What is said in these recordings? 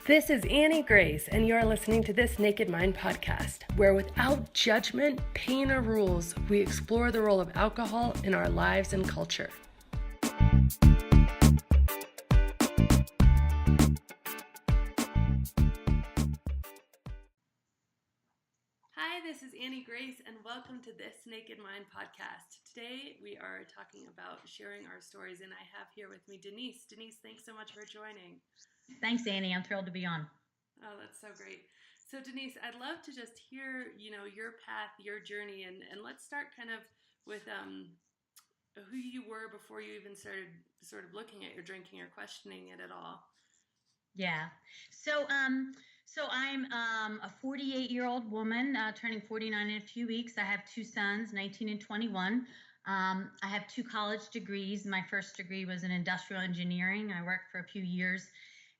This is Annie Grace, and you're listening to This Naked Mind podcast, where without judgment, pain, or rules, we explore the role of alcohol in our lives and culture. Hi, this is Annie Grace, and welcome to This Naked Mind podcast. Today, we are talking about sharing our stories, and I have here with me Denise. Denise, thanks so much for joining. Thanks, Annie. I'm thrilled to be on. Oh, that's so great. So Denise, I'd love to just hear, your path, your journey, and let's start kind of with who you were before you even started sort of looking at your drinking or questioning it at all. Yeah. So I'm a 48-year-old woman, turning 49 in a few weeks. I have two sons, 19 and 21. I have two college degrees. My first degree was in industrial engineering. I worked for a few years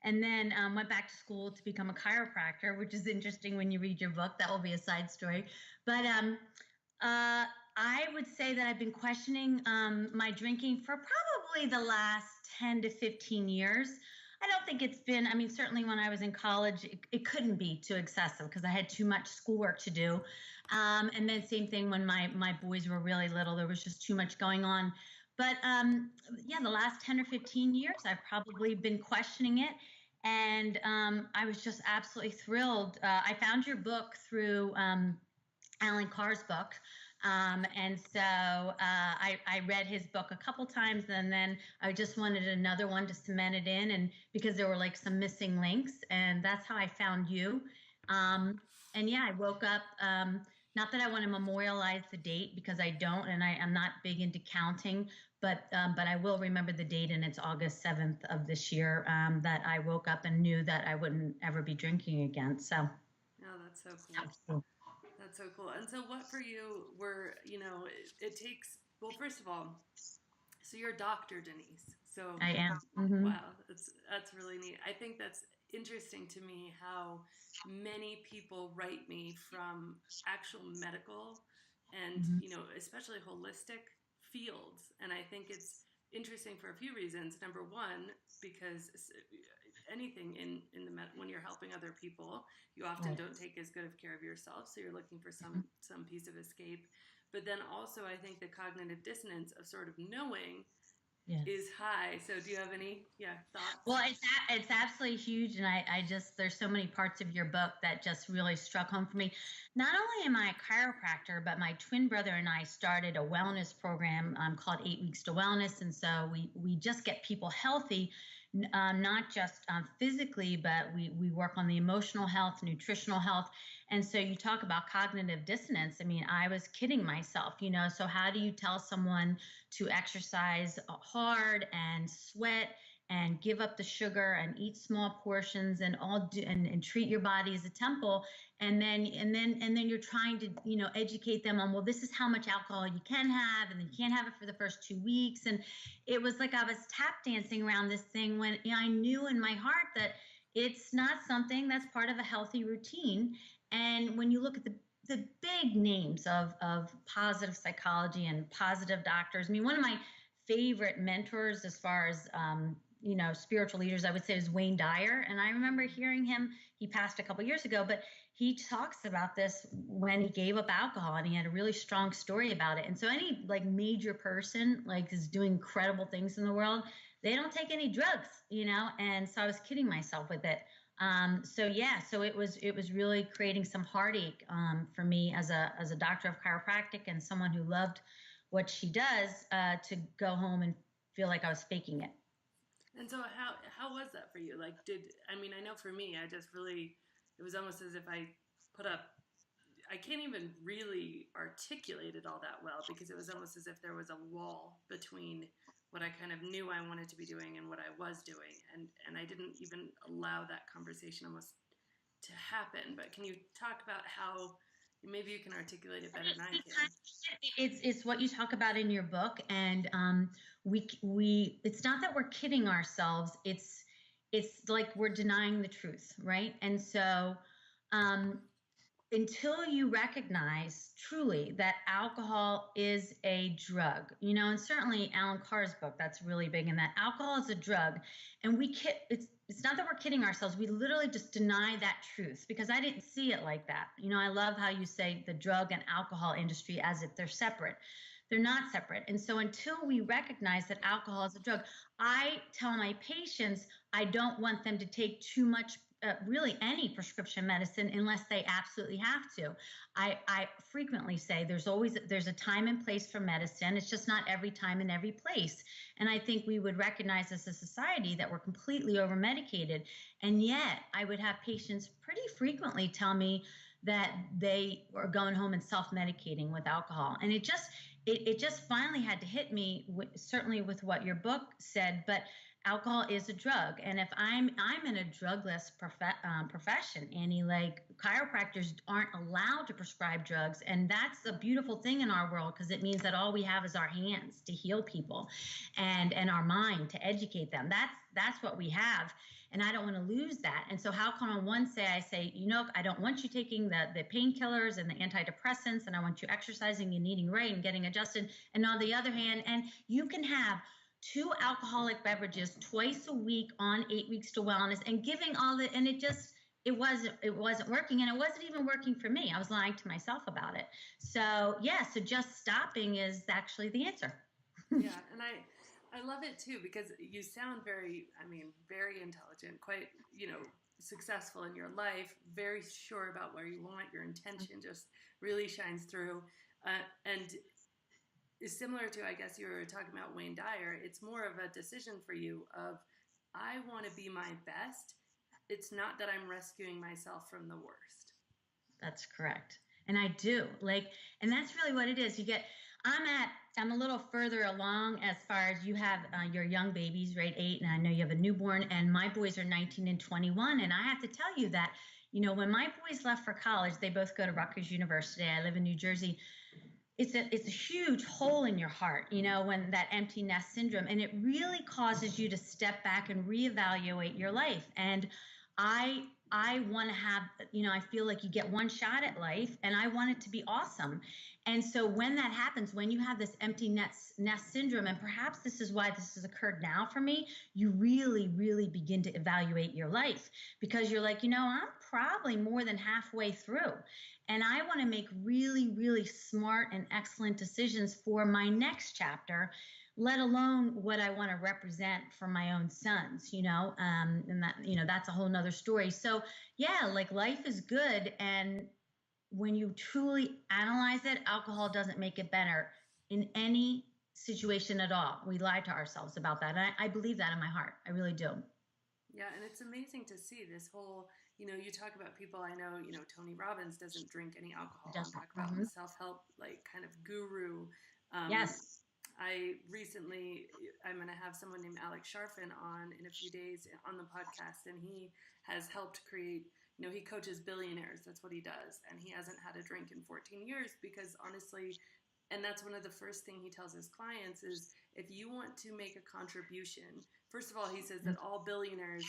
and then went back to school to become a chiropractor, which is interesting when you read your book. That will be a side story. But I would say that I've been questioning my drinking for probably the last 10 to 15 years. I don't think it's been, certainly when I was in college, it couldn't be too excessive because I had too much schoolwork to do. And then same thing when my boys were really little, there was just too much going on. But the last 10 or 15 years, I've probably been questioning it. And I was just absolutely thrilled. I found your book through Alan Carr's book. And so I read his book a couple times, and then I just wanted another one to cement it in, and because there were like some missing links, and that's how I found you. I woke up, not that I want to memorialize the date because I don't, and I'm not big into counting, but I will remember the date, and it's August 7th of this year that I woke up and knew that I wouldn't ever be drinking again. So. Oh, that's so cool. That's so cool. And so what for you were, it takes, well, first of all, so you're a doctor, Denise. So I am. Mm-hmm. Wow, that's really neat. I think that's interesting to me how many people write me from actual medical and, especially holistic fields. And I think it's interesting for a few reasons. Number one, because anything in the when you're helping other people, you often don't take as good of care of yourself, so you're looking for some piece of escape. But then also, I think the cognitive dissonance of sort of knowing is high. So do you have any thoughts? Well, it's absolutely huge, and I just, there's so many parts of your book that just really struck home for me. Not only am I a chiropractor, but my twin brother and I started a wellness program called 8 Weeks to Wellness, and so we just get people healthy, not just physically, but we work on the emotional health, nutritional health. And so you talk about cognitive dissonance. I mean, I was kidding myself, so how do you tell someone to exercise hard and sweat and give up the sugar and eat small portions and and treat your body as a temple, and then you're trying to educate them on, well, this is how much alcohol you can have, and then you can't have it for the first 2 weeks. And it was like I was tap dancing around this thing when I knew in my heart that it's not something that's part of a healthy routine. And when you look at the big names of positive psychology and positive doctors, I mean, one of my favorite mentors as far as spiritual leaders, I would say, is Wayne Dyer. And I remember hearing him, he passed a couple years ago, but he talks about this when he gave up alcohol, and he had a really strong story about it. And so any like major person like is doing incredible things in the world, they don't take any drugs, and so I was kidding myself with it. So it was really creating some heartache for me as a doctor of chiropractic and someone who loved what she does to go home and feel like I was faking it. And so how was that for you? Like, I know for me, it was almost as if I can't even really articulate it all that well, because it was almost as if there was a wall between what I kind of knew I wanted to be doing and what I was doing. And I didn't even allow that conversation almost to happen. But can you talk about how maybe you can articulate it better than I can? It's what you talk about in your book, and we it's not that we're kidding ourselves. It's like we're denying the truth, right? And so until you recognize truly that alcohol is a drug, and certainly Alan Carr's book, that's really big in that alcohol is a drug, and it's not that we're kidding ourselves. We literally just deny that truth because I didn't see it like that. I love how you say the drug and alcohol industry as if they're separate. They're not separate. And so until we recognize that alcohol is a drug, I tell my patients I don't want them to take too much, really any prescription medicine unless they absolutely have to. I frequently say there's a time and place for medicine. It's just not every time and every place. And I think we would recognize as a society that we're completely over medicated. And yet I would have patients pretty frequently tell me that they are going home and self-medicating with alcohol. And it just finally had to hit me, certainly with what your book said, but alcohol is a drug. And if I'm in a drugless profession, Annie, like chiropractors aren't allowed to prescribe drugs. And that's a beautiful thing in our world because it means that all we have is our hands to heal people and our mind to educate them. That's what we have. And I don't want to lose that. And so how come on one I say, I don't want you taking the painkillers and the antidepressants, and I want you exercising and eating right and getting adjusted. And on the other hand, and you can have 2 alcoholic beverages twice a week on 8 Weeks to Wellness and giving and it wasn't working, and it wasn't even working for me. I was lying to myself about it. So so just stopping is actually the answer. Yeah, and I love it too because you sound very intelligent, quite, successful in your life, very sure about where you want, your intention just really shines through. And is similar to, I guess you were talking about Wayne Dyer, it's more of a decision for you of, I want to be my best. It's not that I'm rescuing myself from the worst. That's correct. And I do and that's really what it is. I'm a little further along as far as you have your young babies, right? 8, and I know you have a newborn, and my boys are 19 and 21. And I have to tell you that, when my boys left for college, they both go to Rutgers University. I live in New Jersey. It's a huge hole in your heart, when that empty nest syndrome, and it really causes you to step back and reevaluate your life. And I want to have, I feel like you get one shot at life, and I want it to be awesome. And so when that happens, when you have this empty nest syndrome, and perhaps this is why this has occurred now for me, you really, really begin to evaluate your life because you're like, I'm probably more than halfway through. And I want to make really, really smart and excellent decisions for my next chapter, let alone what I want to represent for my own sons, and that, that's a whole nother story. So life is good. And when you truly analyze it, alcohol doesn't make it better in any situation at all. We lie to ourselves about that. And I believe that in my heart. I really do. Yeah. And it's amazing to see this whole, you talk about people I know, Tony Robbins doesn't drink any alcohol. And talk about self-help, kind of guru. Yes. I'm going to have someone named Alex Sharfin on in a few days on the podcast, and he has helped create, he coaches billionaires. That's what he does. And he hasn't had a drink in 14 years because honestly, and that's one of the first thing he tells his clients is if you want to make a contribution, first of all, he says that all billionaires,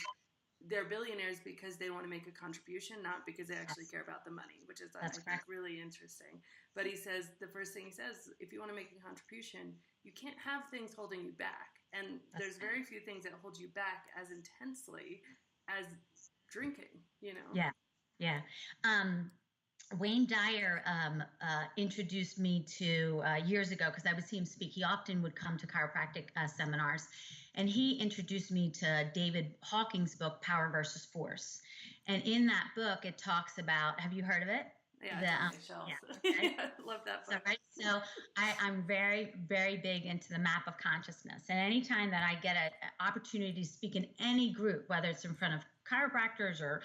they're billionaires because they want to make a contribution, not because they actually care about the money, which is, I think, really interesting. But he says, the first thing he says, if you want to make a contribution, you can't have things holding you back. And there's very few things that hold you back as intensely as drinking, Yeah. Wayne Dyer introduced me to years ago because I would see him speak. He often would come to chiropractic seminars, and he introduced me to David Hawking's book, Power versus Force. And in that book, it talks about, have you heard of it? Yeah, okay. I love that book. So I'm very, very big into the map of consciousness. And anytime that I get an opportunity to speak in any group, whether it's in front of chiropractors or,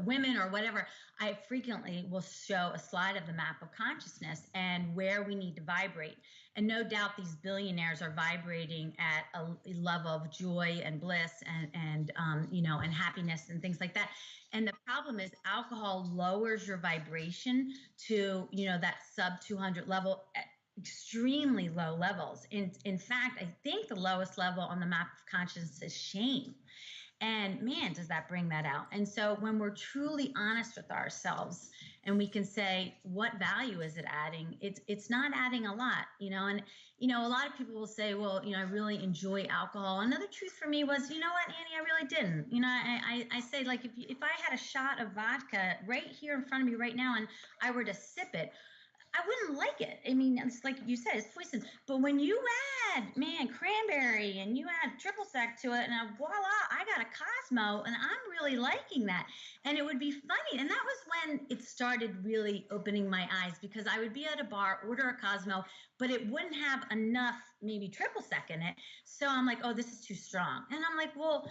women or whatever, I frequently will show a slide of the map of consciousness and where we need to vibrate. And no doubt these billionaires are vibrating at a level of joy and bliss and happiness and things like that. And the problem is alcohol lowers your vibration to, that sub 200 level at extremely low levels. In fact, I think the lowest level on the map of consciousness is shame. And man, does that bring that out. And so when we're truly honest with ourselves and we can say, what value is it adding? It's not adding a lot, and a lot of people will say, well, I really enjoy alcohol. Another truth for me was, you know what, Annie, I really didn't. I say, like, if I had a shot of vodka right here in front of me right now and I were to sip it, I wouldn't like it. I mean, it's like you said, it's poison. But when you add, man, cranberry and you add triple sec to it, and voila, I got a Cosmo, and I'm really liking that. And it would be funny. And that was when it started really opening my eyes, because I would be at a bar, order a Cosmo, but it wouldn't have enough, maybe triple sec in it. So I'm like, oh, this is too strong. And I'm like, well,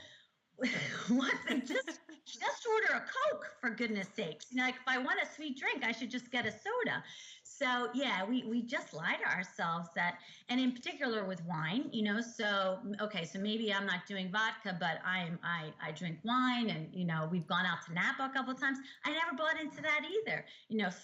what? Just order a Coke, for goodness sakes. Like, if I want a sweet drink, I should just get a soda. So yeah, we just lie to ourselves that, and in particular with wine, so okay, so maybe I'm not doing vodka, but I drink wine, and we've gone out to Napa a couple of times. I never bought into that either.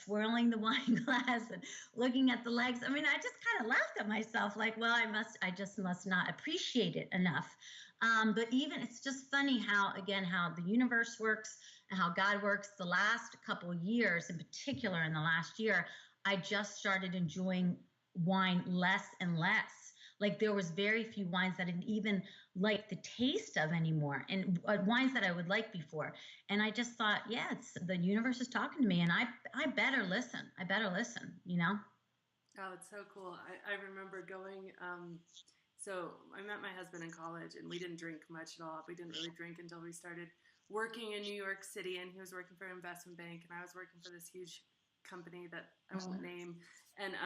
Swirling the wine glass and looking at the legs. I mean, I just kind of laughed at myself, like, well, I just must not appreciate it enough. But even, it's just funny how the universe works and how God works. The last couple of years, in particular in the last year, I just started enjoying wine less and less. Like, there was very few wines that I didn't even like the taste of anymore, and wines that I would like before. And I just thought, yeah, the universe is talking to me, and I better listen. I better listen. Oh, it's so cool. I remember going, so I met my husband in college, and we didn't drink much at all. We didn't really drink until we started working in New York City, and he was working for an investment bank, and I was working for this huge company that I won't name. And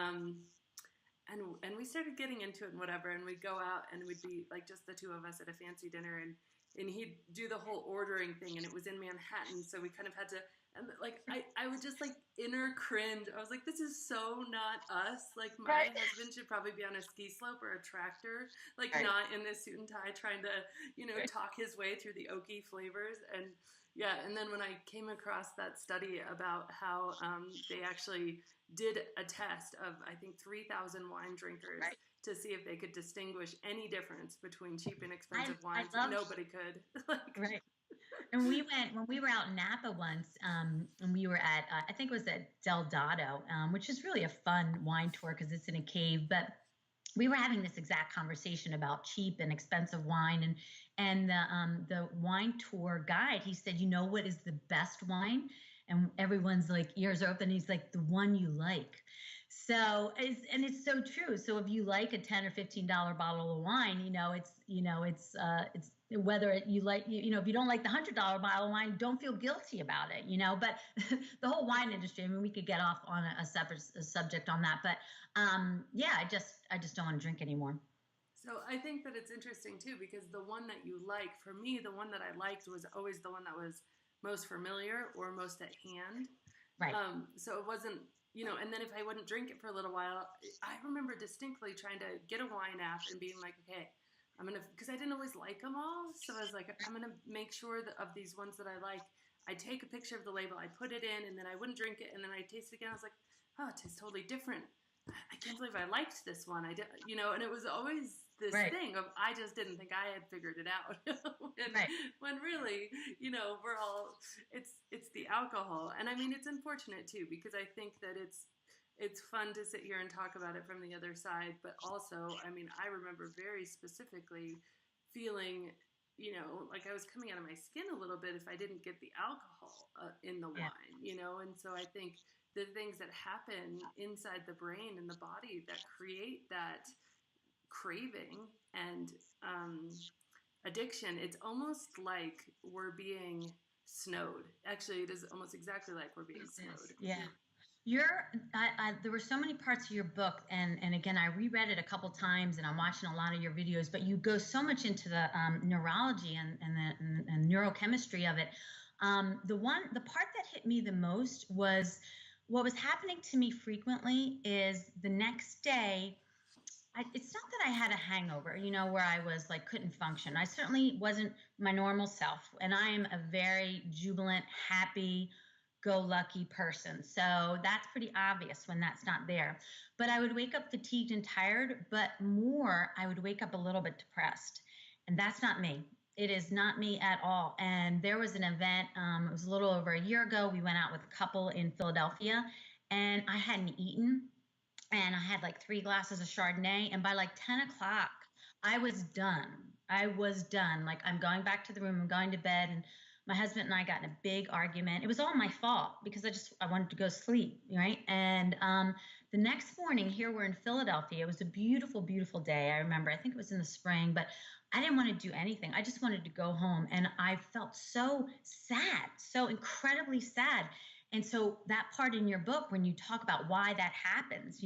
we started getting into it and whatever, and we'd go out and we'd be like just the two of us at a fancy dinner, and he'd do the whole ordering thing, and it was in Manhattan, so we kind of had to, and like I would just like inner cringe. I was like, this is so not us. Like, my husband should probably be on a ski slope or a tractor, like not in this suit and tie trying to talk his way through the oaky flavors. And yeah, and then when I came across that study about how they actually did a test of, I think, 3,000 wine drinkers to see if they could distinguish any difference between cheap and expensive wines. Nobody could. Right. And when we were out in Napa once, and we were at, I think it was at Del Dotto, which is really a fun wine tour because it's in a cave. But we were having this exact conversation about cheap and expensive wine, and the wine tour guide, he said, what is the best wine? And everyone's like, ears are open. He's like, the one you like. So it's so true. So if you like a $10 or $15 bottle of wine, it's whether you like, if you don't like the $100 bottle of wine, don't feel guilty about it, but the whole wine industry, I mean, we could get off on a separate subject on that, but yeah, I just don't want to drink anymore. So I think that it's interesting too, because the one that you like, for me, the one that I liked was always the one that was most familiar or most at hand. Right. So it wasn't, and then if I wouldn't drink it for a little while, I remember distinctly trying to get a wine app and being like, okay, because I didn't always like them all. So I was like, I'm going to make sure that of these ones that I like, I take a picture of the label, I put it in, and then I wouldn't drink it. And then I taste it again. I was like, oh, it tastes totally different. I can't believe I liked this one. I did, and it was always this thing of, I just didn't think I had figured it out. When really, we're all, it's the alcohol. And I mean, it's unfortunate too, because I think that it's fun to sit here and talk about it from the other side, but also, I mean, I remember very specifically feeling, like I was coming out of my skin a little bit if I didn't get the alcohol in the wine, and so I think the things that happen inside the brain and the body that create that craving and addiction, it's almost like we're being snowed. Actually, it is almost exactly like we're being snowed. Yeah. There were so many parts of your book, and again, I reread it a couple times, and I'm watching a lot of your videos, but you go so much into the neurology and neurochemistry of it. The part that hit me the most was what was happening to me frequently is the next day, it's not that I had a hangover, where I was like, couldn't function. I certainly wasn't my normal self, and I am a very jubilant, happy, go lucky person. So that's pretty obvious when that's not there. But I would wake up fatigued and tired, but more, I would wake up a little bit depressed. And that's not me. It is not me at all. And there was an event, it was a little over a year ago. We went out with a couple in Philadelphia, and I hadn't eaten, and I had like 3 glasses of Chardonnay. And by like 10 o'clock, I was done. I was done. Like, I'm going back to the room, I'm going to bed. And my husband and I got in a big argument. It was all my fault because I wanted to go sleep, right? And the next morning, here we're in Philadelphia. It was a beautiful, beautiful day. I remember, I think it was in the spring, but I didn't want to do anything. I just wanted to go home. And I felt so sad, so incredibly sad. And so that part in your book, when you talk about why that happens,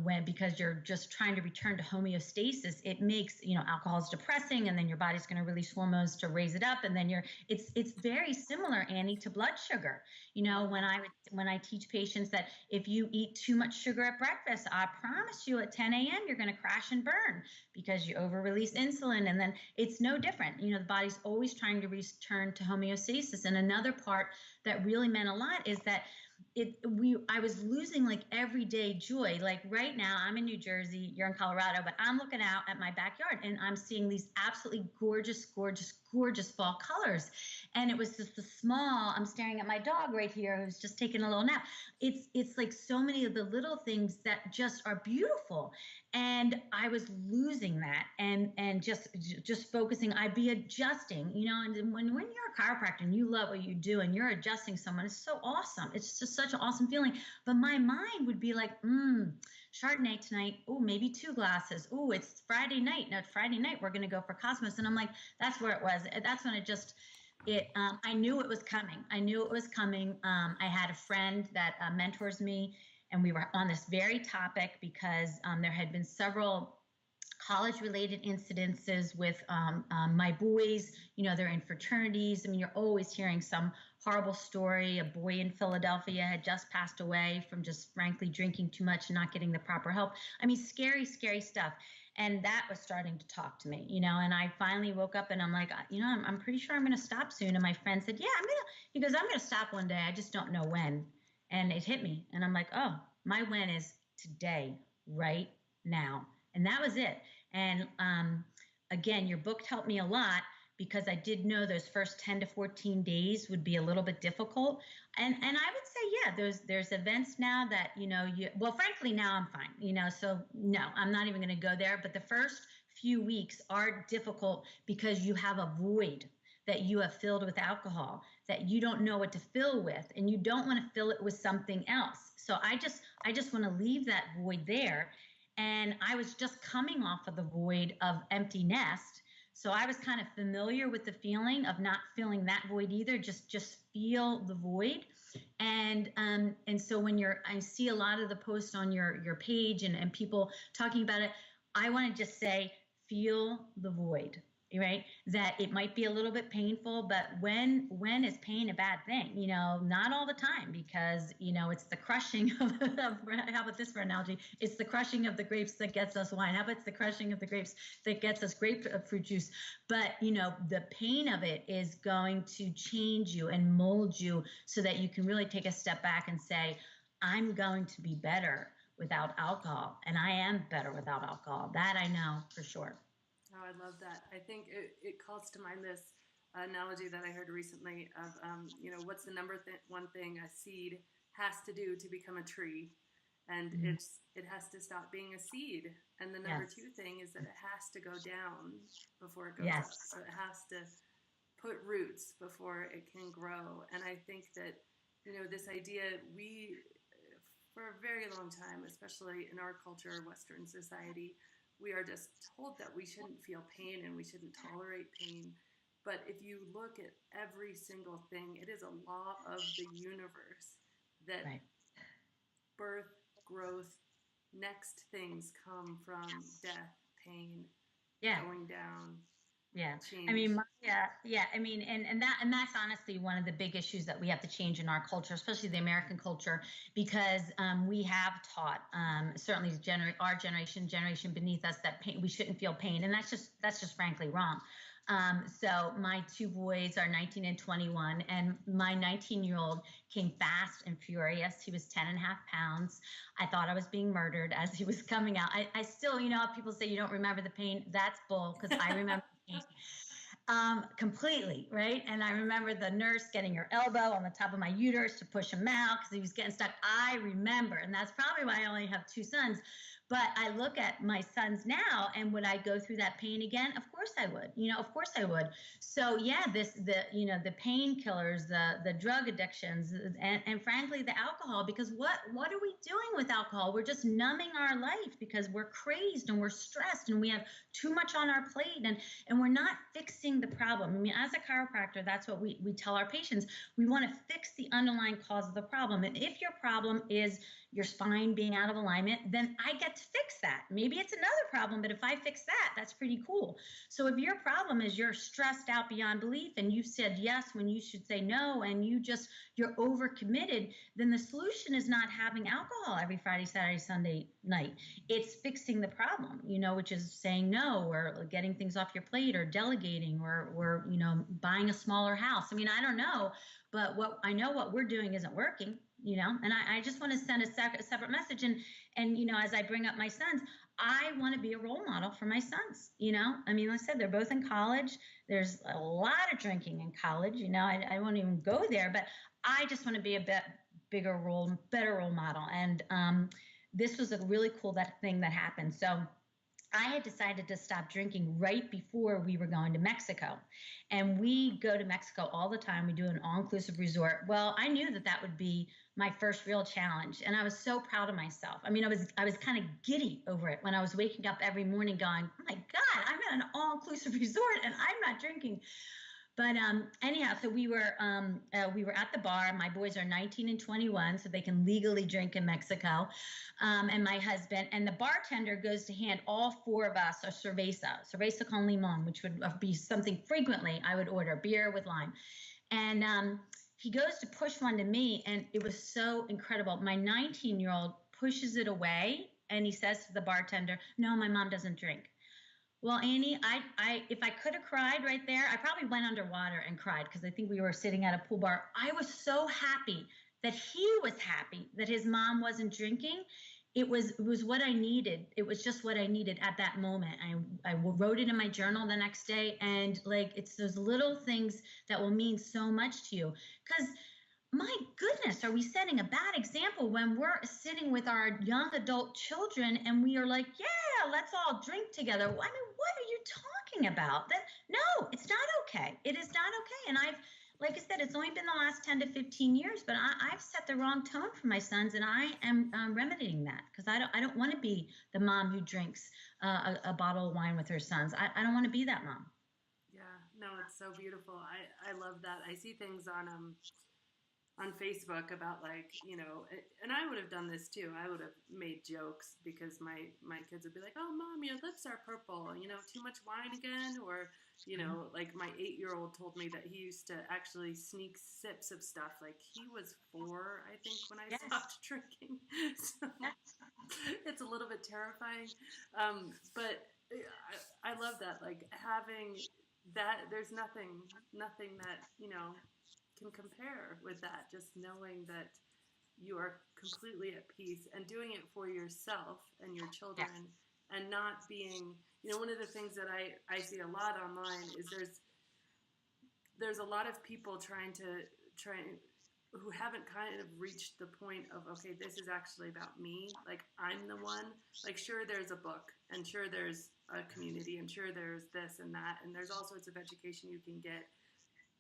when because you're just trying to return to homeostasis, it makes, alcohol is depressing, and then your body's going to release hormones to raise it up, and then it's very similar, Annie, to blood sugar. When I teach patients that if you eat too much sugar at breakfast, I promise you at 10 a.m. you're going to crash and burn because you over release insulin, and then it's no different. The body's always trying to return to homeostasis. And another part that really meant a lot is that I was losing like everyday joy. Like right now, I'm in New Jersey, you're in Colorado, but I'm looking out at my backyard and I'm seeing these absolutely gorgeous, gorgeous, gorgeous fall colors. And it was just I'm staring at my dog right here who's just taking a little nap. It's like so many of the little things that just are beautiful. And I was losing that, and just focusing. I'd be adjusting, and when you're a chiropractor and you love what you do and you're adjusting someone, it's so awesome. It's just such an awesome feeling. But my mind would be like, Chardonnay tonight. Oh, maybe 2 glasses. Oh, it's Friday night. Now Friday night we're gonna go for Cosmos. And I'm like, that's where it was. That's when I knew it was coming. I knew it was coming. I had a friend that mentors me, and we were on this very topic because there had been several college-related incidences with my boys. They're in fraternities. I mean, you're always hearing some horrible story. A boy in Philadelphia had just passed away from just frankly drinking too much and not getting the proper help. I mean, scary, scary stuff. And that was starting to talk to me, and I finally woke up and I'm like, I'm pretty sure I'm going to stop soon. And my friend said, yeah, he goes, I'm going to stop one day. I just don't know when. And it hit me. And I'm like, oh, my when is today, right now. And that was it. And again, your book helped me a lot because I did know those first 10 to 14 days would be a little bit difficult. And I would say, yeah, there's events now that, well, frankly, now I'm fine, so no, I'm not even going to go there. But the first few weeks are difficult because you have a void that you have filled with alcohol that you don't know what to fill with, and you don't want to fill it with something else. So I just want to leave that void there. And I was just coming off of the void of empty nest. So I was kind of familiar with the feeling of not filling that void either, just feel the void. And so when I see a lot of the posts on your page and people talking about it, I want to just say, feel the void, right? That it might be a little bit painful, but when is pain a bad thing? Not all the time, because, it's the crushing of how about this for analogy? It's the crushing of the grapes that gets us wine. How about it's the crushing of the grapes that gets us grapefruit juice? But, the pain of it is going to change you and mold you so that you can really take a step back and say, I'm going to be better without alcohol. And I am better without alcohol. That I know for sure. Oh, I love that. I think it calls to mind this analogy that I heard recently of, what's the one thing a seed has to do to become a tree? And it has to stop being a seed. And the number two thing is that it has to go down before it goes up. So it has to put roots before it can grow. And I think that, this idea, for a very long time, especially in our culture, Western society, we are just told that we shouldn't feel pain and we shouldn't tolerate pain. But if you look at every single thing, it is a law of the universe that birth, growth, next things come from death, pain, going down. Yeah. Change. I mean, and that's honestly one of the big issues that we have to change in our culture, especially the American culture, because we have taught, certainly our generation beneath us, that we shouldn't feel pain. And that's just frankly wrong. So my two boys are 19 and 21, and my 19-year-old came fast and furious. He was 10 and a half pounds. I thought I was being murdered as he was coming out. I still, people say you don't remember the pain. That's bull, because I remember Completely, right? And I remember the nurse getting her elbow on the top of my uterus to push him out because he was getting stuck. I remember, and that's probably why I only have two sons. But I look at my sons now, and would I go through that pain again? Of course I would. Of course I would. So yeah, the painkillers, the drug addictions, and frankly the alcohol. Because what are we doing with alcohol? We're just numbing our life because we're crazed and we're stressed and we have too much on our plate, and we're not fixing the problem. I mean, as a chiropractor, that's what we tell our patients. We want to fix the underlying cause of the problem. And if your problem is your spine being out of alignment, then I get to fix that. Maybe it's another problem, but if I fix that, that's pretty cool. So if your problem is you're stressed out beyond belief and you said yes when you should say no, and you're overcommitted, then the solution is not having alcohol every Friday, Saturday, Sunday night. It's fixing the problem, which is saying no, or getting things off your plate, or delegating, or buying a smaller house. I mean, I don't know, but what we're doing isn't working, and I just want to send a separate message. And as I bring up my sons, I want to be a role model for my sons. I mean, like I said, they're both in college. There's a lot of drinking in college. I won't even go there, but I just want to be a better role model. And this was a really cool thing that happened. So I had decided to stop drinking right before we were going to Mexico. And we go to Mexico all the time. We do an all-inclusive resort. Well, I knew that would be my first real challenge. And I was so proud of myself. I mean, I was kind of giddy over it when I was waking up every morning going, oh my God, I'm at an all-inclusive resort and I'm not drinking. But anyhow, so we were at the bar. My boys are 19 and 21, so they can legally drink in Mexico. And my husband and the bartender goes to hand all four of us a cerveza con limon, which would be something frequently I would order, beer with lime. And he goes to push one to me, and it was so incredible. My 19-year-old pushes it away, and he says to the bartender, "No, my mom doesn't drink." Well, Annie, if I could have cried right there, I probably went underwater and cried because I think we were sitting at a pool bar. I was so happy that he was happy that his mom wasn't drinking. It was what I needed. It was just what I needed at that moment. I wrote it in my journal the next day, and it's those little things that will mean so much to you. Because my goodness, are we setting a bad example when we're sitting with our young adult children and we are like, yeah, let's all drink together. I mean, what are you talking about? No, it's not okay. It is not okay. And like I said, it's only been the last 10 to 15 years, but I've set the wrong tone for my sons, and I am remedying that because I don't want to be the mom who drinks a bottle of wine with her sons. I don't want to be that mom. Yeah, no, it's so beautiful. I love that. I see things on Facebook about and I would have done this too. I would have made jokes because my kids would be like, "Oh, Mom, your lips are purple. Too much wine again?" Or, like my 8-year-old told me that he used to actually sneak sips of stuff. Like he was 4, I think, when I stopped drinking. So it's a little bit terrifying. But I love that. Like having that, there's nothing that, can compare with that. Just knowing that you are completely at peace and doing it for yourself and your children, and not being, one of the things that I see a lot online is there's a lot of people who haven't kind of reached the point of, okay, this is actually about me. Like I'm the one, like, sure, there's a book, and sure, there's a community, and sure, there's this and that, and there's all sorts of education you can get.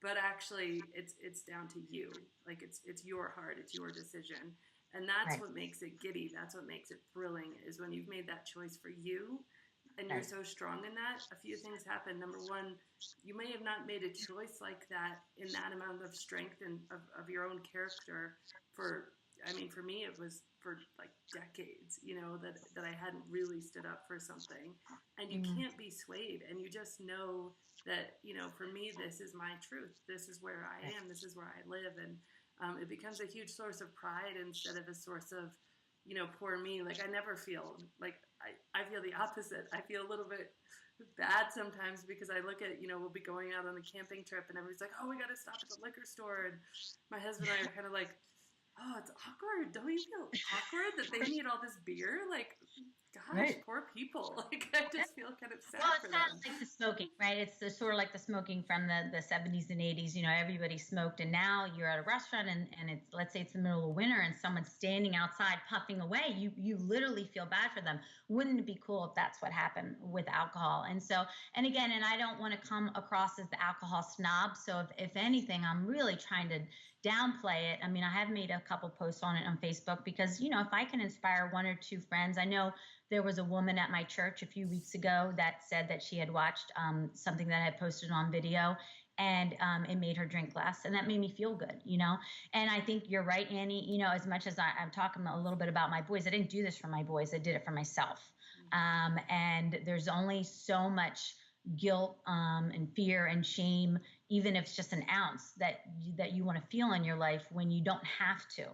But actually, it's down to you. Like it's your heart, it's your decision, and that's what makes it giddy. That's what makes it thrilling. Is when you've made that choice for you, and you're so strong in that. A few things happen. Number one, you may have not made a choice like that in that amount of strength and of your own character. For me, it was for like decades. That I hadn't really stood up for something, and you can't be swayed, and you just know that, for me, this is my truth. This is where I am. This is where I live. And it becomes a huge source of pride instead of a source of, poor me. Like I never feel like I feel the opposite. I feel a little bit bad sometimes because I look at, we'll be going out on a camping trip and everybody's like, oh, we got to stop at the liquor store. And my husband and I are kind of like, oh, it's awkward. Don't you feel awkward that they need all this beer? Like, Gosh, poor people. Like, I just feel kind of sad Well, for it's kind them. of like the smoking, right? It's sort of like the smoking from the 70s and 80s. Everybody smoked, and now you're at a restaurant and it's, let's say it's the middle of winter and someone's standing outside puffing away. You literally feel bad for them. Wouldn't it be cool if that's what happened with alcohol? And so, and again, and I don't want to come across as the alcohol snob. So if anything, I'm really trying to downplay it. I mean, I have made a couple posts on it on Facebook because, if I can inspire one or two friends. I know there was a woman at my church a few weeks ago that said that she had watched something that I had posted on video, and it made her drink less. And that made me feel good. And I think you're right, Annie. As much as I'm talking a little bit about my boys, I didn't do this for my boys. I did it for myself. And there's only so much guilt and fear and shame, even if it's just an ounce that you want to feel in your life when you don't have to.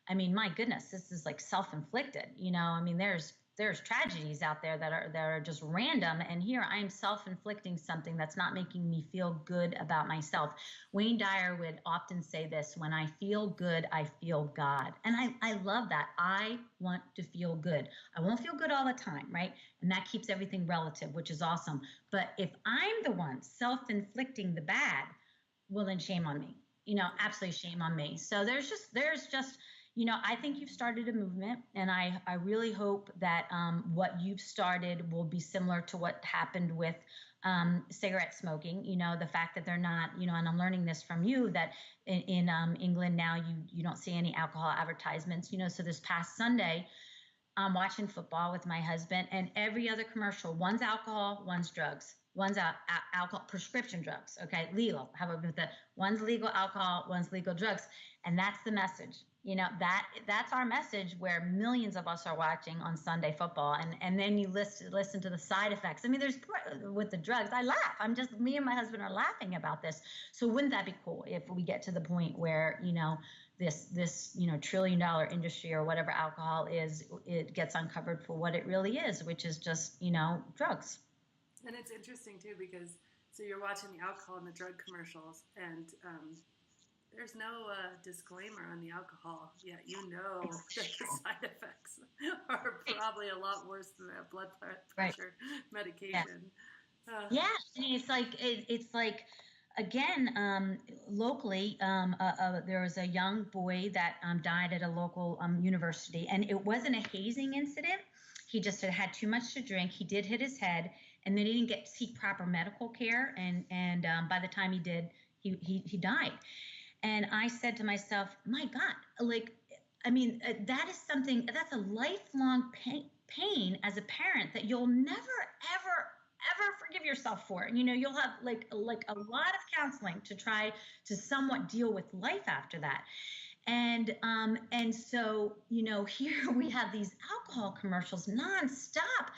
I mean, my goodness, this is like self-inflicted. I mean, there's tragedies out there that are just random, and here I'm self-inflicting something that's not making me feel good about myself. Wayne Dyer would often say this: when I feel good, I feel God. And I love that. I want to feel good. I won't feel good all the time, right? And that keeps everything relative, which is awesome. But if I'm the one self-inflicting the bad, well, then shame on me. Absolutely shame on me. So there's just I think you've started a movement, and I really hope that what you've started will be similar to what happened with cigarette smoking. The fact that they're not, and I'm learning this from you, that in England now you don't see any alcohol advertisements. So this past Sunday, I'm watching football with my husband, and every other commercial, one's alcohol, one's drugs. One's alcohol, prescription drugs, okay, legal. How about with the one's legal alcohol, one's legal drugs, and that's the message. That's our message, where millions of us are watching on Sunday football, and then you listen to the side effects. I mean, there's with the drugs. I laugh. Me and my husband are laughing about this. So wouldn't that be cool if we get to the point where this $1 trillion industry or whatever alcohol is, it gets uncovered for what it really is, which is just drugs. And it's interesting too, because so you're watching the alcohol and the drug commercials, and there's no disclaimer on the alcohol. Yeah, that the side effects are probably a lot worse than that blood pressure medication. Yeah, it's like again, locally, there was a young boy that died at a local university, and it wasn't a hazing incident. He just had too much to drink. He did hit his head, and then he didn't get to seek proper medical care. And by the time he did, he died. And I said to myself, my God, that is something, that's a lifelong pain as a parent that you'll never, ever forgive yourself for. You'll have like a lot of counseling to try to somewhat deal with life after that. And so, here we have these alcohol commercials nonstop.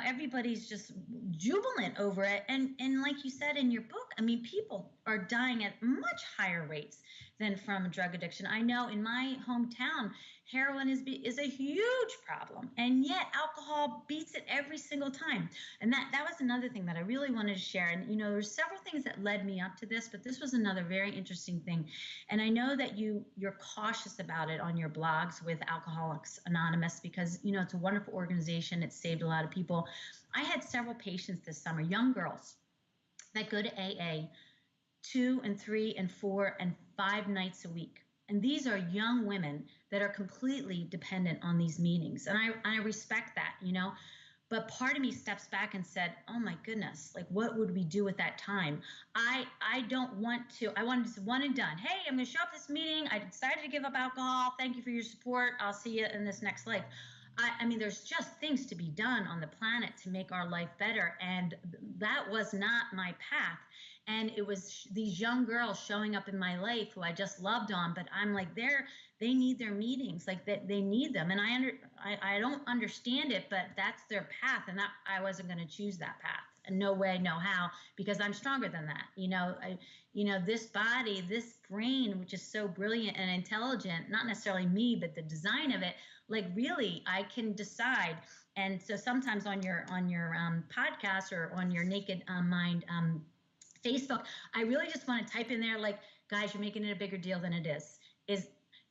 Everybody's just jubilant over it. And like you said in your book, I mean, people are dying at much higher rates than from drug addiction. I know in my hometown, heroin is a huge problem, and yet alcohol beats it every single time. And that was another thing that I really wanted to share. And there's several things that led me up to this, but this was another very interesting thing. And I know that you're cautious about it on your blogs with Alcoholics Anonymous, because it's a wonderful organization. It's saved a lot of people. I had several patients this summer, young girls, that go to AA 2 and 3 and 4 and 5 nights a week. And these are young women that are completely dependent on these meetings. And I respect that, but part of me steps back and said, oh my goodness, like what would we do with that time? I don't want to, I wanted just one and done. Hey, I'm going to show up this meeting. I decided to give up alcohol. Thank you for your support. I'll see you in this next life. I mean, there's just things to be done on the planet to make our life better. And that was not my path. And it was these young girls showing up in my life who I just loved on, but I'm like, they need their meetings, like that they need them. And I don't understand it, but that's their path. And that I wasn't going to choose that path. And no way, no how, because I'm stronger than that. This body, this brain, which is so brilliant and intelligent, not necessarily me, but the design of it, like really, I can decide. And so sometimes on your podcast or on your Naked Mind Facebook, I really just want to type in there, like, guys, you're making it a bigger deal than it is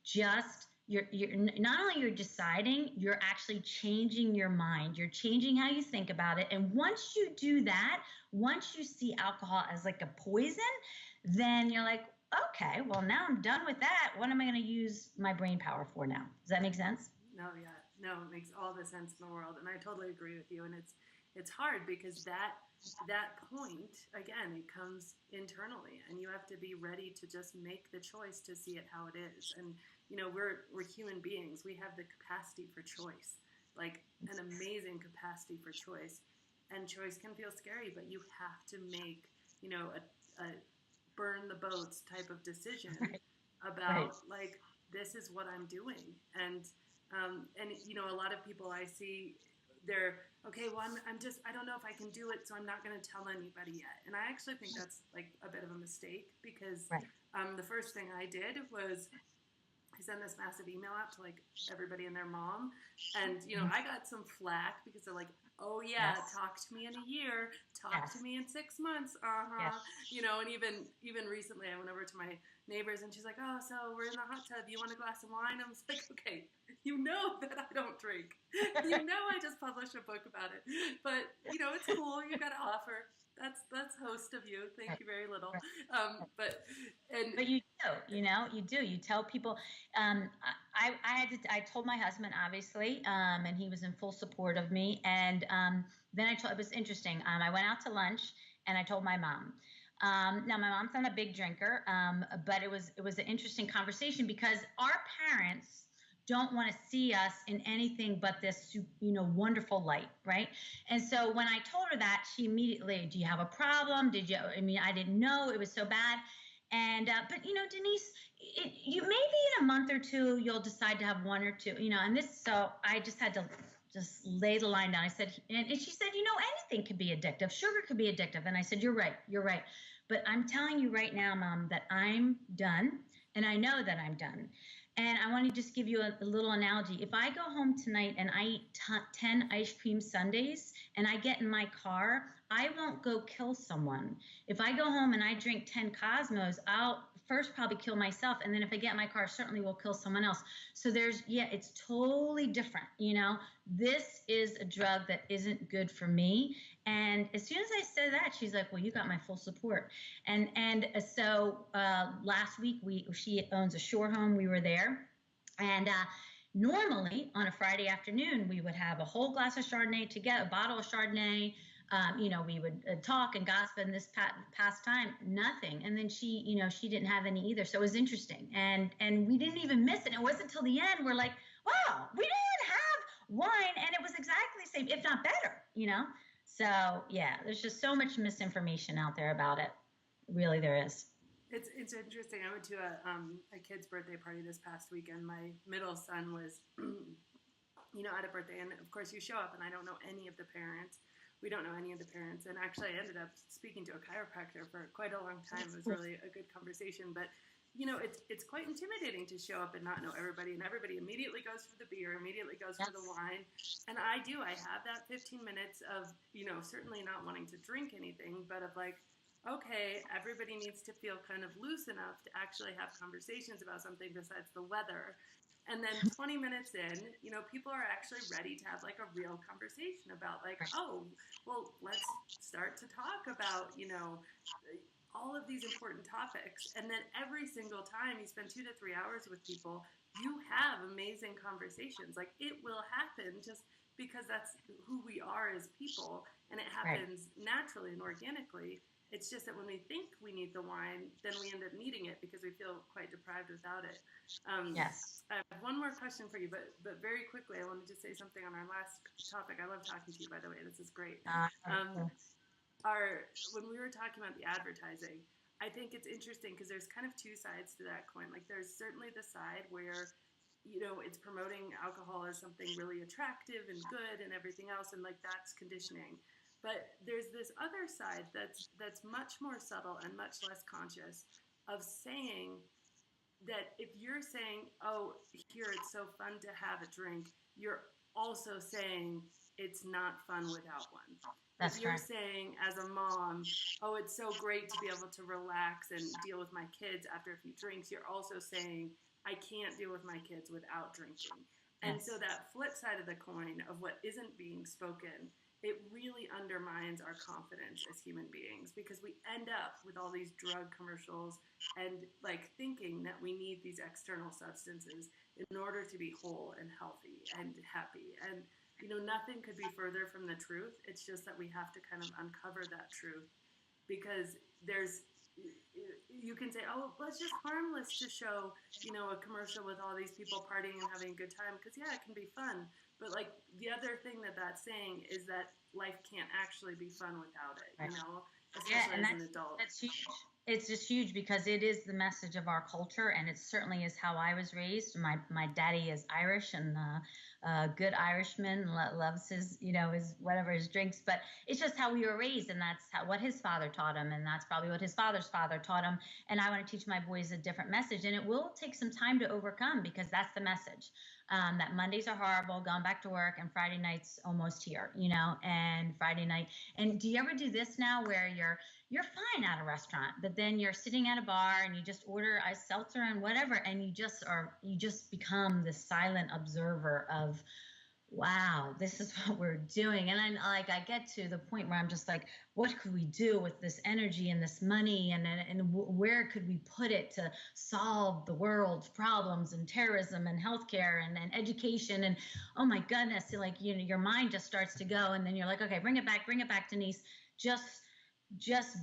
just you're not only you're deciding, you're actually changing your mind. You're changing how you think about it. And once you do that, once you see alcohol as like a poison, then you're like, okay, well, now I'm done with that. What am I going to use my brain power for now? Does that make sense? No, yeah, no, it makes all the sense in the world, and I totally agree with you. And it's hard because that point again, it comes internally, and you have to be ready to just make the choice to see it how it is. And we're human beings. We have the capacity for choice, like an amazing capacity for choice. And choice can feel scary, but you have to make a burn the boats type of decision about like, this is what I'm doing. And a lot of people I see, they're okay, well, I don't know if I can do it, so I'm not going to tell anybody yet. And I actually think that's like a bit of a mistake, because the first thing I did was I sent this massive email out to like everybody and their mom. And, I got some flack because they're like, oh yeah, talk to me in a year, talk to me in 6 months. And even recently I went over to my neighbors and she's like, oh, so we're in the hot tub, you want a glass of wine? I was like, okay, that I don't drink. I just published a book about it. But, it's cool. You got to offer. That's host of you. Thank you very little. But you do. You tell people. I told my husband, obviously, and he was in full support of me. And then it was interesting. I went out to lunch and I told my mom. Now my mom's not a big drinker, but it was an interesting conversation because our parents don't want to see us in anything but this, wonderful light, right? And so when I told her that, she immediately, do you have a problem? I didn't know it was so bad. And, but Denise, you maybe in a month or two, you'll decide to have one or two, so I just had to just lay the line down. I said, and she said, anything could be addictive. Sugar could be addictive. And I said, you're right. But I'm telling you right now, Mom, that I'm done. And I know that I'm done. And I want to just give you a little analogy. If I go home tonight and I eat 10 ice cream sundaes and I get in my car, I won't go kill someone. If I go home and I drink 10 Cosmos, I'll first probably kill myself. And then if I get in my car, certainly will kill someone else. So it's totally different. This is a drug that isn't good for me. And as soon as I said that, she's like, well, you got my full support. And so last week, she owns a shore home. We were there. And normally on a Friday afternoon, we would have a whole glass of Chardonnay together, a bottle of Chardonnay. We would talk and gossip, and this past time, nothing. And then she didn't have any either. So it was interesting. And we didn't even miss it. It wasn't until the end, we're like, wow, we didn't have wine. And it was exactly the same, if not better, So yeah, there's just so much misinformation out there about it. Really, there is. It's interesting. I went to a kid's birthday party this past weekend. My middle son was, at a birthday. And of course you show up and I don't know any of the parents. We don't know any of the parents. And actually I ended up speaking to a chiropractor for quite a long time. It was really a good conversation. But, it's quite intimidating to show up and not know everybody. And everybody immediately goes for the beer, immediately goes for the wine. And I have that 15 minutes of, certainly not wanting to drink anything, but of like, okay, everybody needs to feel kind of loose enough to actually have conversations about something besides the weather. And then 20 minutes in, people are actually ready to have like a real conversation about like, oh, well, let's start to talk about, all of these important topics. And then every single time you spend 2 to 3 hours with people, you have amazing conversations. Like it will happen just because that's who we are as people. And it happens naturally and organically. It's just that when we think we need the wine, then we end up needing it because we feel quite deprived without it. Yes. I have one more question for you, but very quickly, I wanted to say something on our last topic. I love talking to you, by the way. This is great. When we were talking about the advertising, I think it's interesting because there's kind of two sides to that coin. Like there's certainly the side where it's promoting alcohol as something really attractive and good and everything else, and like that's conditioning. But there's this other side that's much more subtle and much less conscious of saying that if you're saying, oh, here it's so fun to have a drink, you're also saying it's not fun without one. If you're saying as a mom, oh, it's so great to be able to relax and deal with my kids after a few drinks, you're also saying I can't deal with my kids without drinking. And Yes. so that flip side of the coin of what isn't being spoken, it really undermines our confidence as human beings because we end up with all these drug commercials and like thinking that we need these external substances in order to be whole and healthy and happy. And nothing could be further from the truth. It's just that we have to kind of uncover that truth because there's you can say, oh, well, it's just harmless to show, a commercial with all these people partying and having a good time because yeah, it can be fun. But like the other thing that that's saying is that life can't actually be fun without it, Right. Yeah, especially and as an adult. that's huge. It's just huge because it is the message of our culture, and it certainly is how I was raised. My daddy is Irish, and good Irishman, loves his his whatever his drinks, but it's just how we were raised, and that's what his father taught him, and that's probably what his father's father taught him. And I want to teach my boys a different message, and it will take some time to overcome because that's the message. That Mondays are horrible, going back to work, and Friday night's almost here, and Friday night. And do you ever do this now where you're fine at a restaurant, but then you're sitting at a bar and you just order a seltzer and whatever, and you just become the silent observer of, wow, this is what we're doing. And I get to the point where I'm just like, what could we do with this energy and this money, and where could we put it to solve the world's problems and terrorism and healthcare and education, and oh my goodness, like your mind just starts to go, and then you're like, okay, bring it back, Denise. Just just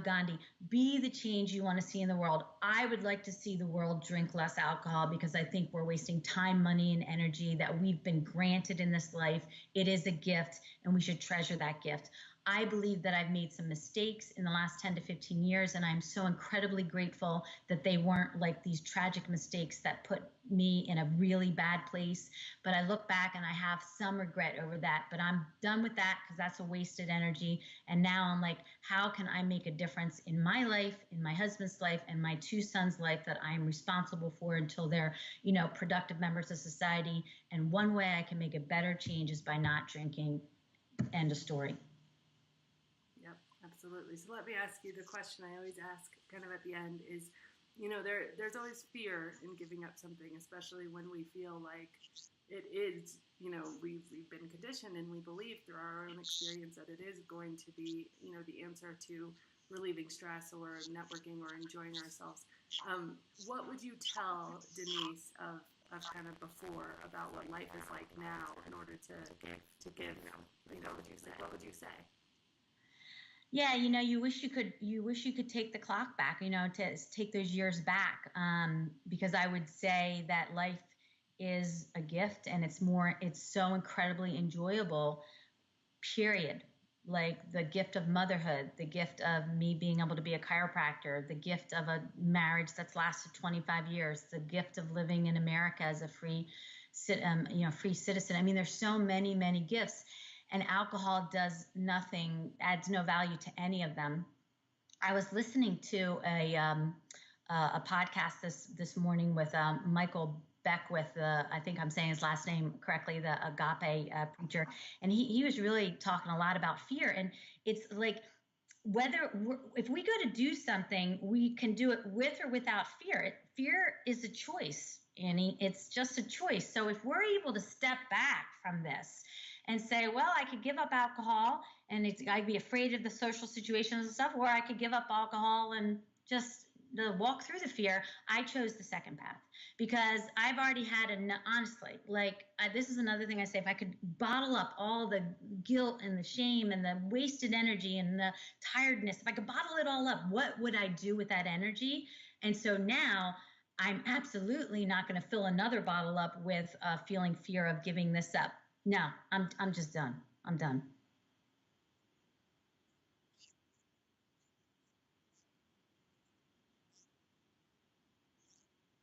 Gandhi, be the change you want to see in the world. I would like to see the world drink less alcohol because I think we're wasting time, money, and energy that we've been granted in this life. It is a gift, and we should treasure that gift. I believe that I've made some mistakes in the last 10 to 15 years, and I'm so incredibly grateful that they weren't like these tragic mistakes that put me in a really bad place. But I look back and I have some regret over that, but I'm done with that because that's a wasted energy. And now I'm like, how can I make a difference in my life, in my husband's life, and my two sons' life that I'm responsible for until they're, productive members of society? And one way I can make a better change is by not drinking. End of story. Yep, absolutely. So let me ask you the question I always ask kind of at the end is, there's always fear in giving up something, especially when we feel like it is, we've been conditioned and we believe through our own experience that it is going to be, the answer to relieving stress or networking or enjoying ourselves. What would you tell Denise of kind of before about what life is like now in order to give, what would you say? Yeah, you wish you could take the clock back, to take those years back. Because I would say that life is a gift, and it's so incredibly enjoyable, period. Like the gift of motherhood, the gift of me being able to be a chiropractor, the gift of a marriage that's lasted 25 years, the gift of living in America as a free citizen. I mean, there's so many, many gifts, and alcohol does nothing, adds no value to any of them. I was listening to a podcast this morning with Michael Beckwith, I think I'm saying his last name correctly, the Agape preacher, and he was really talking a lot about fear. And it's like, if we go to do something, we can do it with or without fear. Fear is a choice, Annie. It's just a choice. So if we're able to step back from this and say, well, I could give up alcohol, and I'd be afraid of the social situations and stuff, or I could give up alcohol and just walk through the fear. I chose the second path because I've already had honestly, like this is another thing I say, if I could bottle up all the guilt and the shame and the wasted energy and the tiredness, if I could bottle it all up, what would I do with that energy? And so now I'm absolutely not going to fill another bottle up with feeling fear of giving this up. No, I'm just done. I'm done.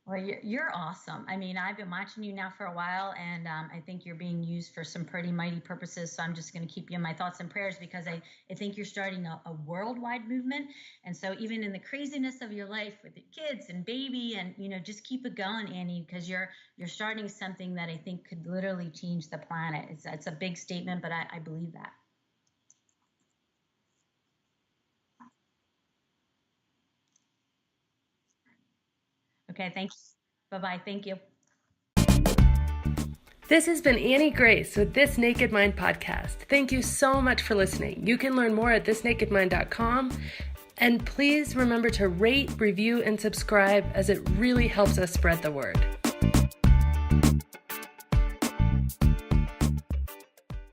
Well, you're awesome. I mean, I've been watching you now for a while, and I think you're being used for some pretty mighty purposes. So I'm just going to keep you in my thoughts and prayers because I think you're starting a worldwide movement. And so even in the craziness of your life with the kids and baby, and just keep it going, Annie, because you're starting something that I think could literally change the planet. It's a big statement, but I believe that. Okay, thanks. Bye-bye. Thank you. This has been Annie Grace with This Naked Mind podcast. Thank you so much for listening. You can learn more at thisnakedmind.com. And please remember to rate, review, and subscribe, as it really helps us spread the word.